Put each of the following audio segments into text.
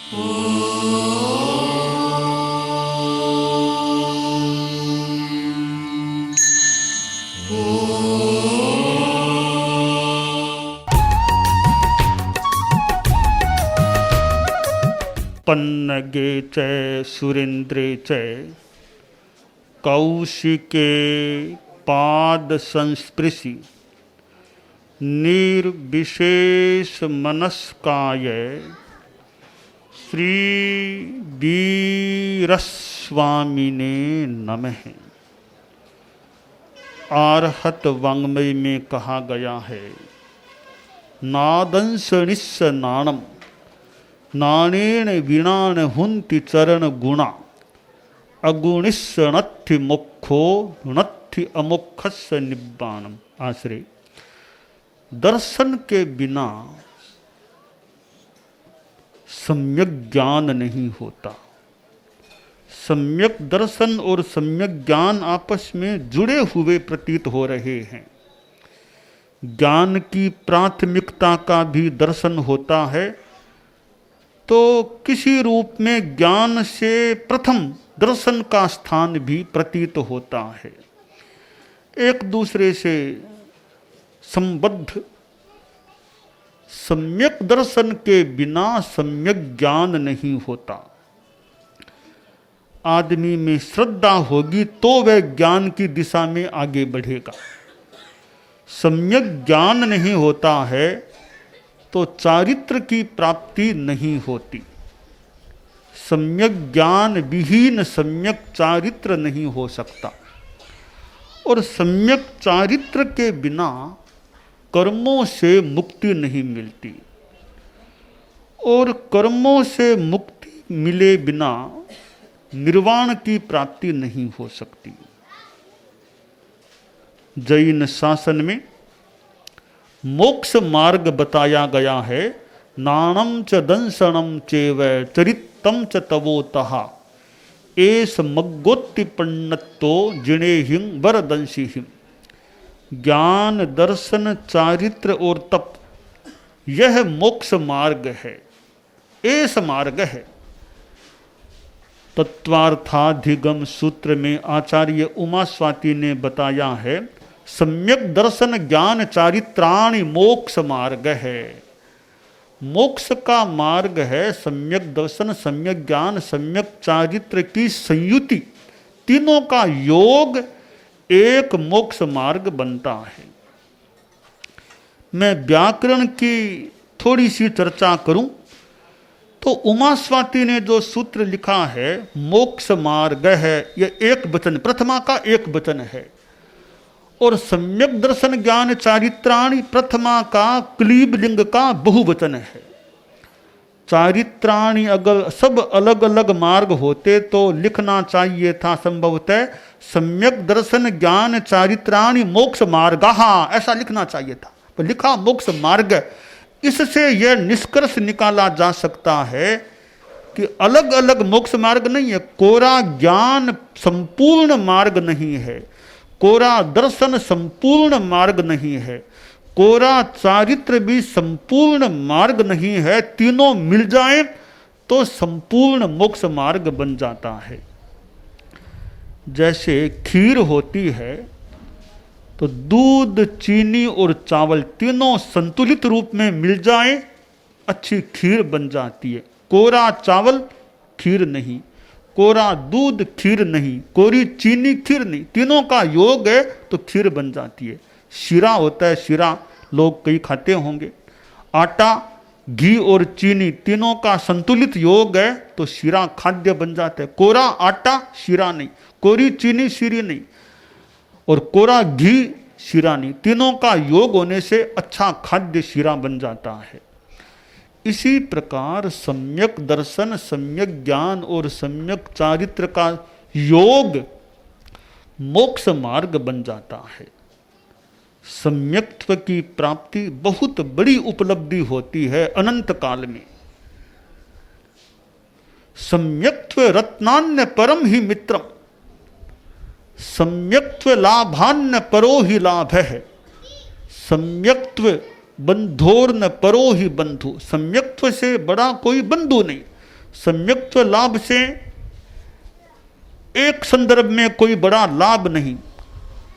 पन्नगे च सुरेन्द्रे च कौशिके पाद संस्पृशि निर्विशेष मनस्काय श्री वीरस्वामिने नमः। आर्हत वाङ्मय में कहा गया है, नादंसनिस्स नाणम नाणेन वीणान हुंति चरण गुणा अगुणिस्स नत्थि मोक्षो नत्थि अमोक्षस्य निब्बानम। आश्रय, दर्शन के बिना सम्यक ज्ञान नहीं होता। सम्यक दर्शन और सम्यक ज्ञान आपस में जुड़े हुए प्रतीत हो रहे हैं। ज्ञान की प्राथमिकता का भी दर्शन होता है, तो किसी रूप में ज्ञान से प्रथम दर्शन का स्थान भी प्रतीत होता है। एक दूसरे से संबद्ध सम्यक दर्शन के बिना सम्यक ज्ञान नहीं होता। आदमी में श्रद्धा होगी तो वह ज्ञान की दिशा में आगे बढ़ेगा। सम्यक ज्ञान नहीं होता है तो चारित्र की प्राप्ति नहीं होती। सम्यक ज्ञान विहीन सम्यक चारित्र नहीं हो सकता, और सम्यक चारित्र के बिना कर्मों से मुक्ति नहीं मिलती, और कर्मों से मुक्ति मिले बिना निर्वाण की प्राप्ति नहीं हो सकती। जैन शासन में मोक्ष मार्ग बताया गया है, नाणम च दंसनम चैव चरितम च तवोतः एस मग्गोत्तिपन्नतो जिनेहिं वरदंशिहिं। ज्ञान दर्शन चारित्र और तप, यह मोक्ष मार्ग है, एस मार्ग है। तत्वार्थाधिगम सूत्र में आचार्य उमा स्वाति ने बताया है, सम्यक दर्शन ज्ञान चारित्राणि मोक्ष मार्ग है। मोक्ष का मार्ग है सम्यक दर्शन, सम्यक ज्ञान, सम्यक चारित्र की संयुति, तीनों का योग एक मोक्ष मार्ग बनता है। मैं व्याकरण की थोड़ी सी चर्चा करूं तो उमा स्वाति ने जो सूत्र लिखा है मोक्ष मार्ग है, यह एक वचन, प्रथमा का एक वचन है, और सम्यक दर्शन ज्ञान चारित्राणि प्रथमा का क्लीब लिंग का बहुवचन है। चारित्राणि अगर सब अलग अलग मार्ग होते तो लिखना चाहिए था संभवतः सम्यक दर्शन ज्ञान चारित्राणि मोक्ष मार्गः, ऐसा लिखना चाहिए था, पर लिखा मोक्ष मार्ग। इससे यह निष्कर्ष निकाला जा सकता है कि अलग अलग मोक्ष मार्ग नहीं है। कोरा ज्ञान संपूर्ण मार्ग नहीं है, कोरा दर्शन संपूर्ण मार्ग नहीं है, कोरा चारित्र भी संपूर्ण मार्ग नहीं है। तीनों मिल जाएं तो संपूर्ण मोक्ष मार्ग बन जाता है। जैसे खीर होती है तो दूध, चीनी और चावल तीनों संतुलित रूप में मिल जाएं, अच्छी खीर बन जाती है। कोरा चावल खीर नहीं, कोरा दूध खीर नहीं, कोरी चीनी खीर नहीं, तीनों का योग है तो खीर बन जाती है। शीरा होता है, शीरा लोग कई खाते होंगे। आटा, घी और चीनी तीनों का संतुलित योग है तो शीरा खाद्य बन जाता है। कोरा आटा शीरा नहीं, कोरी चीनी शीरी नहीं, और कोरा घी शीरा नहीं, तीनों का योग होने से अच्छा खाद्य शीरा बन जाता है। इसी प्रकार सम्यक दर्शन, सम्यक ज्ञान और सम्यक चारित्र का योग मोक्ष मार्ग बन जाता है। सम्यक्त्व की प्राप्ति बहुत बड़ी उपलब्धि होती है अनंत काल में। सम्यक्त्व रत्नान्य परम ही मित्रम, सम्यक्त्व लाभान्य परो ही लाभ है, सम्यक्त्व बंधोर्न परो ही बंधु। सम्यक्त्व से बड़ा कोई बंधु नहीं, सम्यक्त्व लाभ से एक संदर्भ में कोई बड़ा लाभ नहीं,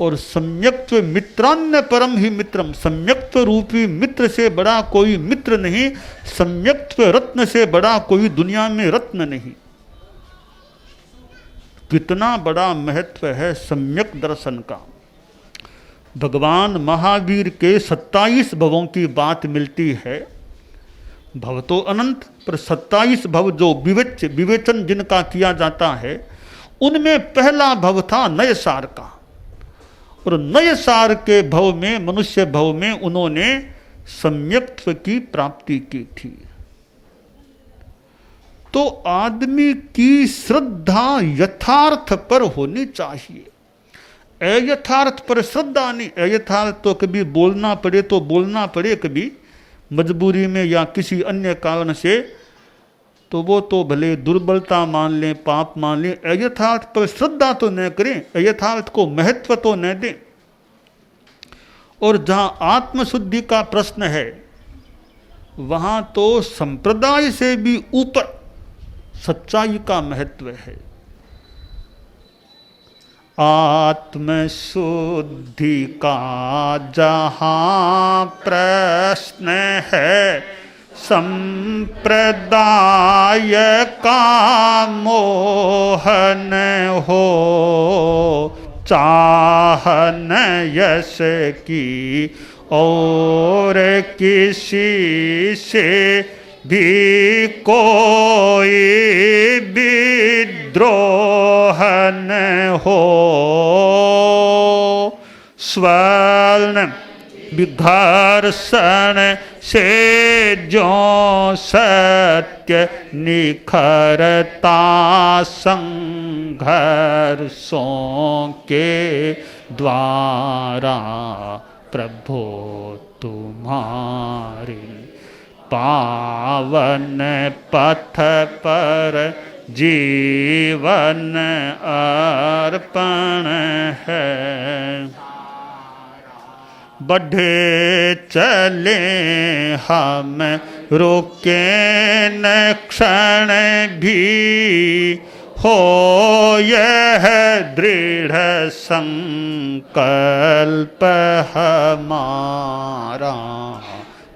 और सम्यक्त्व मित्रान्य परम ही मित्रम, सम्यक्त्व रूपी मित्र से बड़ा कोई मित्र नहीं, सम्यक्त्व रत्न से बड़ा कोई दुनिया में रत्न नहीं। कितना बड़ा महत्व है सम्यक दर्शन का। भगवान महावीर के 27 भवों की बात मिलती है। भव तो अनंत, पर 27 भव जो विवेचन जिनका किया जाता है, उनमें पहला भव था नय सार का, और नय सार के भव में, मनुष्य भव में उन्होंने सम्यक्त्व की प्राप्ति की थी। तो आदमी की श्रद्धा यथार्थ पर होनी चाहिए, अयथार्थ पर श्रद्धा नहीं। अयथार्थ तो कभी बोलना पड़े तो बोलना पड़े, कभी मजबूरी में या किसी अन्य कारण से, तो वो तो भले दुर्बलता मान लें, पाप मान लें। अयथार्थ पर श्रद्धा तो न करें, अयथार्थ को महत्व तो न दें। और जहां आत्मशुद्धि का प्रश्न है, वहां तो संप्रदाय से भी ऊपर सच्चाई का महत्व है। आत्मशुद्धि का जहां प्रश्न है, संप्रदाय का मोहन हो, चाहन यश की और किसी से भी कोई विद्रोहन हो, स्वर्ण विघर्षण से जो सत्य निखरता, संघर्षों के द्वारा प्रभो तुम्हारी पावन पथ पर जीवन अर्पण है। बढ़े चले हम रोके न क्षण भी, हो यह दृढ़ संकल्प हमारा,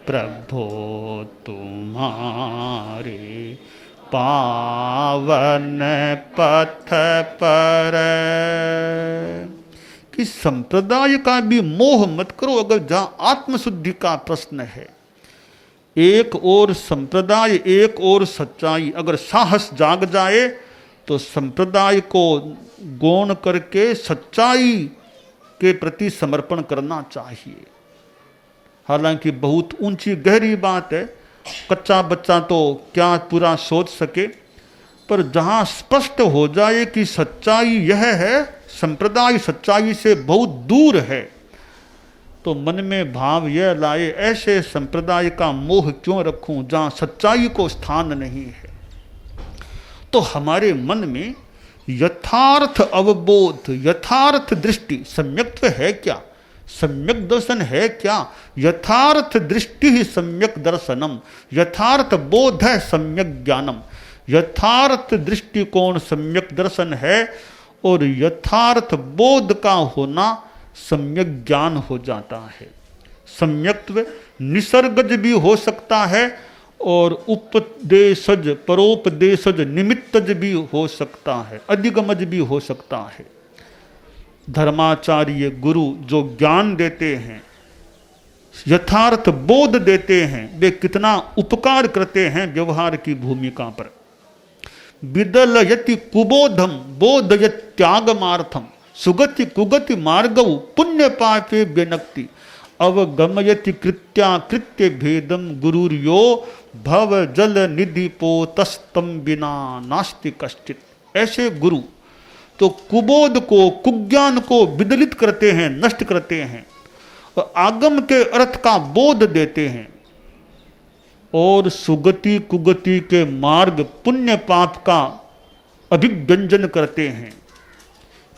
प्रभो तुम्हारे पावन पथ पर। कि संप्रदाय का भी मोह मत करो। अगर जहां आत्मशुद्धि का प्रश्न है, एक और संप्रदाय एक और सच्चाई, अगर साहस जाग जाए तो संप्रदाय को गौण करके सच्चाई के प्रति समर्पण करना चाहिए। हालांकि बहुत ऊंची गहरी बात है, कच्चा बच्चा तो क्या पूरा सोच सके, पर जहां स्पष्ट हो जाए कि सच्चाई यह है, संप्रदाय सच्चाई से बहुत दूर है, तो मन में भाव यह लाए, ऐसे संप्रदाय का मोह क्यों रखूं जहां सच्चाई को स्थान नहीं है। तो हमारे मन में यथार्थ अवबोध, यथार्थ दृष्टि, सम्यक्त्व है क्या, सम्यक दर्शन है क्या, यथार्थ दृष्टि ही सम्यक दर्शनम, यथार्थ बोध है सम्यक ज्ञानम। यथार्थ दृष्टिकोण सम्यक दर्शन है और यथार्थ बोध का होना सम्यक ज्ञान हो जाता है। सम्यक्त्व निसर्गज भी हो सकता है और उपदेशज, परोपदेशज, निमित्तज भी हो सकता है, अधिगमज भी हो सकता है। धर्माचार्य गुरु जो ज्ञान देते हैं, यथार्थ बोध देते हैं, वे कितना उपकार करते हैं व्यवहार की भूमिका पर। विदलयति कुबोधम बोधयत्यागमार्थम, सुगति कुगति मार्गौ पुण्य पापे व्यनक्ति, अवगमयति कृत्या कृत्य भेदम गुरुर्यो भव जल निधि पोतस्तम बिना नास्ति कश्चित। ऐसे गुरु तो कुबोध को, कुज्ञान को विदलित करते हैं, नष्ट करते हैं, और आगम के अर्थ का बोध देते हैं, और सुगति कुगति के मार्ग, पुण्य पाप का अभिव्यंजन करते हैं,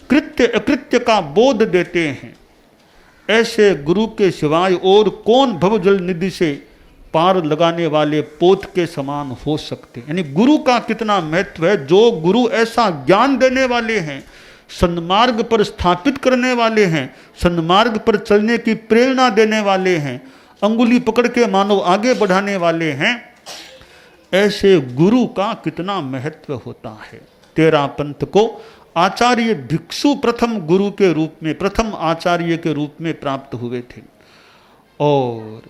कृत्य अकृत्य का बोध देते हैं। ऐसे गुरु के सिवाय और कौन भवजल निधि से पार लगाने वाले पोत के समान हो सकते। यानी गुरु का कितना महत्व है। जो गुरु ऐसा ज्ञान देने वाले हैं, सन्मार्ग पर स्थापित करने वाले हैं, सन्मार्ग पर चलने की प्रेरणा देने वाले हैं, अंगुली पकड़ के मानव आगे बढ़ाने वाले हैं, ऐसे गुरु का कितना महत्व होता है। तेरा पंथ को आचार्य भिक्षु प्रथम गुरु के रूप में, प्रथम आचार्य के रूप में प्राप्त हुए थे। और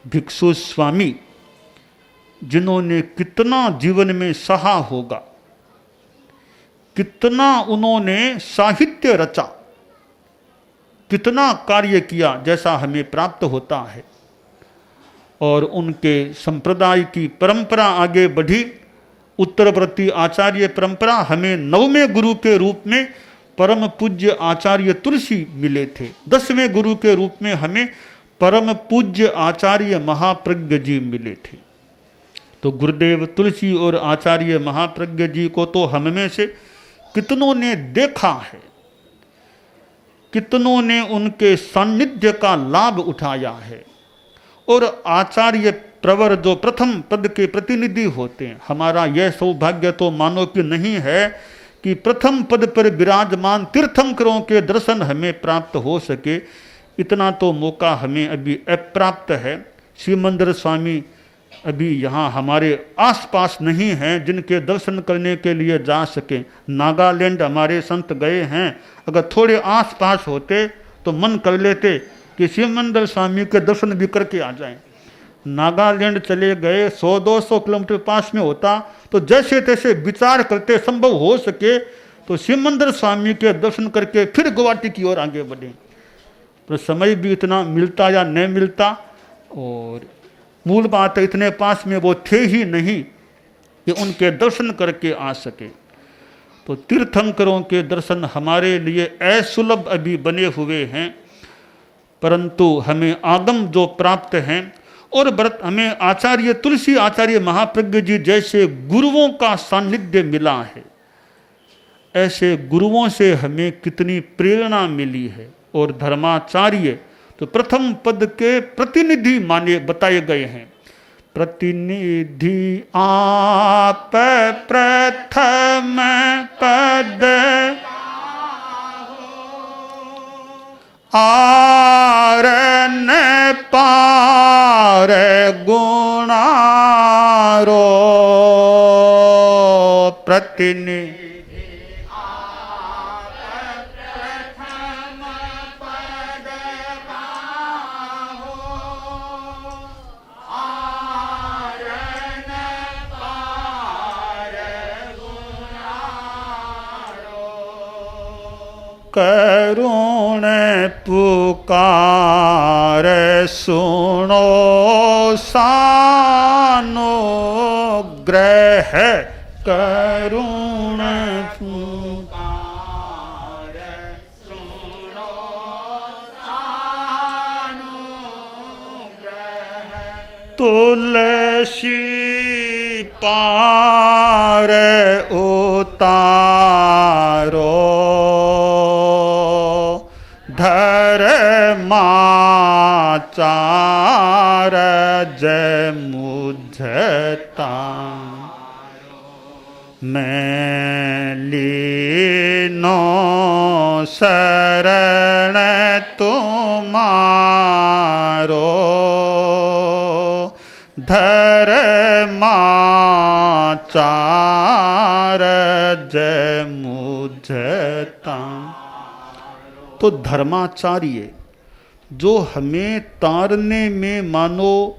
भिक्षु स्वामी जिन्होंने कितना जीवन में सहा होगा, कितना उन्होंने साहित्य रचा, कितना कार्य किया जैसा हमें प्राप्त होता है। और उनके संप्रदाय की परंपरा आगे बढ़ी। उत्तरवर्ती आचार्य परंपरा हमें 9वें गुरु के रूप में परम पूज्य आचार्य तुलसी मिले थे। 10वें गुरु के रूप में हमें परम पूज्य आचार्य महाप्रज्ञ जी मिले थे। तो गुरुदेव तुलसी और आचार्य महाप्रज्ञ जी को तो हम में से कितनों ने देखा है, कितनों ने उनके सान्निध्य का लाभ उठाया है। और आचार्य प्रवर जो प्रथम पद के प्रतिनिधि होते हैं, हमारा यह सौभाग्य तो मानो कि नहीं है कि प्रथम पद पर विराजमान तीर्थंकरों के दर्शन हमें प्राप्त हो सके। इतना तो मौका हमें अभी अप्राप्त है। शिवमंदिर स्वामी अभी यहाँ हमारे आसपास नहीं हैं जिनके दर्शन करने के लिए जा सके। नागालैंड हमारे संत गए हैं, अगर थोड़े आसपास होते तो मन कर लेते कि शिवमंदिर स्वामी के दर्शन भी करके आ जाएं। नागालैंड चले गए, 100-200 किलोमीटर पास में होता तो जैसे तैसे विचार करते, संभव हो सके तो शिवमंदिर स्वामी के दर्शन करके फिर गुवाहाटी की ओर आगे बढ़े। तो समय भी इतना मिलता या नहीं मिलता, और मूल बात है इतने पास में वो थे ही नहीं कि उनके दर्शन करके आ सके। तो तीर्थंकरों के दर्शन हमारे लिए असुलभ अभी बने हुए हैं, परंतु हमें आगम जो प्राप्त हैं और हमें आचार्य तुलसी, आचार्य महाप्रज्ञ जी जैसे गुरुओं का सान्निध्य मिला है। ऐसे गुरुओं से हमें कितनी प्रेरणा मिली है। और धर्माचार्य तो प्रथम पद के प्रतिनिधि माने बताए गए हैं। प्रतिनिधि आप प्रथम पद आरन पार गुणारो प्रतिनिधि करुण पुकार सुनो सानुग्रह करुण पुकार सुनो सानुग्रह तुलसी पार उतारो धर्माचार जय मुझता मैं लीनो शरण तुम्हारो धर्माचार जय मुझता। तो धर्माचार्य जो हमें तारने में मानो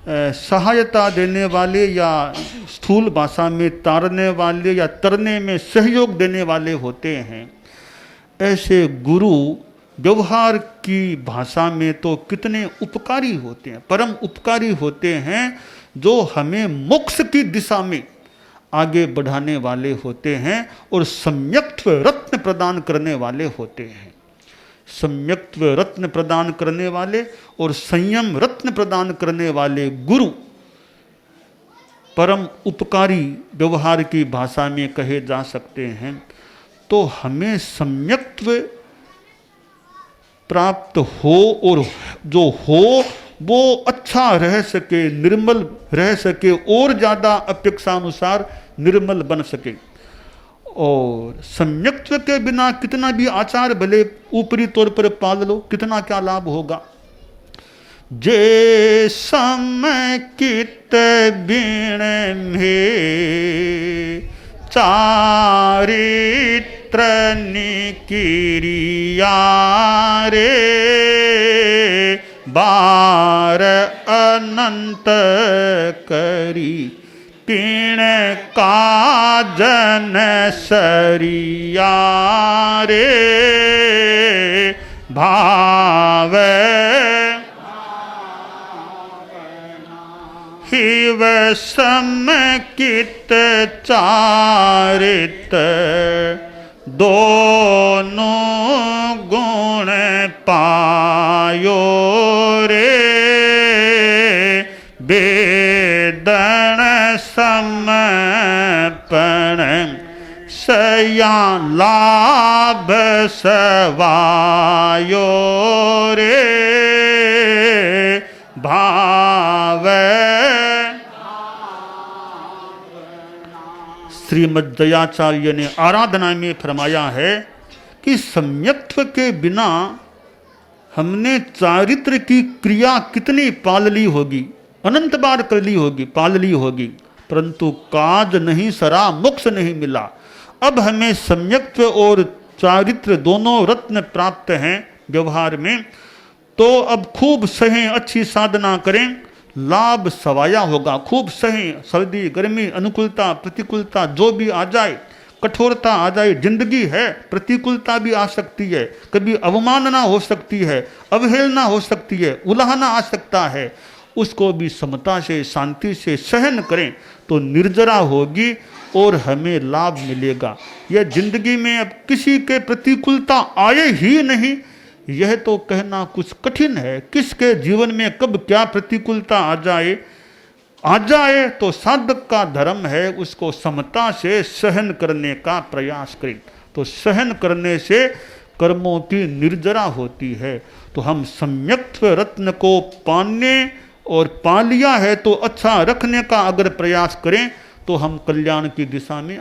सहायता देने वाले, या स्थूल भाषा में तारने वाले या तरने में सहयोग देने वाले होते हैं, ऐसे गुरु व्यवहार की भाषा में तो कितने उपकारी होते हैं, परम उपकारी होते हैं, जो हमें मोक्ष की दिशा में आगे बढ़ाने वाले होते हैं और सम्यक्त्व रत्न प्रदान करने वाले होते हैं। सम्यक्त्व रत्न प्रदान करने वाले और संयम रत्न प्रदान करने वाले गुरु परम उपकारी व्यवहार की भाषा में कहे जा सकते हैं। तो हमें सम्यक्त्व प्राप्त हो, और जो हो वो अच्छा रह सके, निर्मल रह सके, और ज़्यादा अपेक्षानुसार निर्मल बन सके। और सम्यक्त्व के बिना कितना भी आचार भले ऊपरी तौर पर पाल लो, कितना क्या लाभ होगा। जे समकित बिण में चारित्र निकिरिया रे, बार अनंत करी तीण काजन सरिया रे, भाव हिव समकित चारित, दोनों गुण पायो रे, वेदन समर्पण सया लाभ सवायो रे, भाव। श्रीमद् दयाचार्य ने आराधना में फरमाया है कि सम्यक्त्व के बिना हमने चारित्र की क्रिया कितनी पाल ली होगी, अनंत बार कर ली होगी, पाल ली होगी, परंतु काज नहीं सरा, मोक्ष नहीं मिला। अब हमें सम्यक्त्व और चारित्र दोनों रत्न प्राप्त हैं व्यवहार में, तो अब खूब सहें, अच्छी साधना करें, लाभ सवाया होगा। खूब सहें, सर्दी गर्मी अनुकूलता प्रतिकूलता जो भी आ जाए, कठोरता आ जाए, जिंदगी है, प्रतिकूलता भी आ सकती है, कभी अवमानना हो सकती है, अवहेलना हो सकती है, उलाहना आ सकता है, उसको भी समता से शांति से सहन करें तो निर्जरा होगी और हमें लाभ मिलेगा। यह जिंदगी में अब किसी के प्रतिकूलता आए ही नहीं, यह तो कहना कुछ कठिन है। किसके जीवन में कब क्या प्रतिकूलता आ जाए तो साधक का धर्म है उसको समता से सहन करने का प्रयास करें। तो सहन करने से कर्मों की निर्जरा होती है। तो हम सम्यक्त्व रत्न को पाने और पा लिया है तो अच्छा रखने का अगर प्रयास करें तो हम कल्याण की दिशा में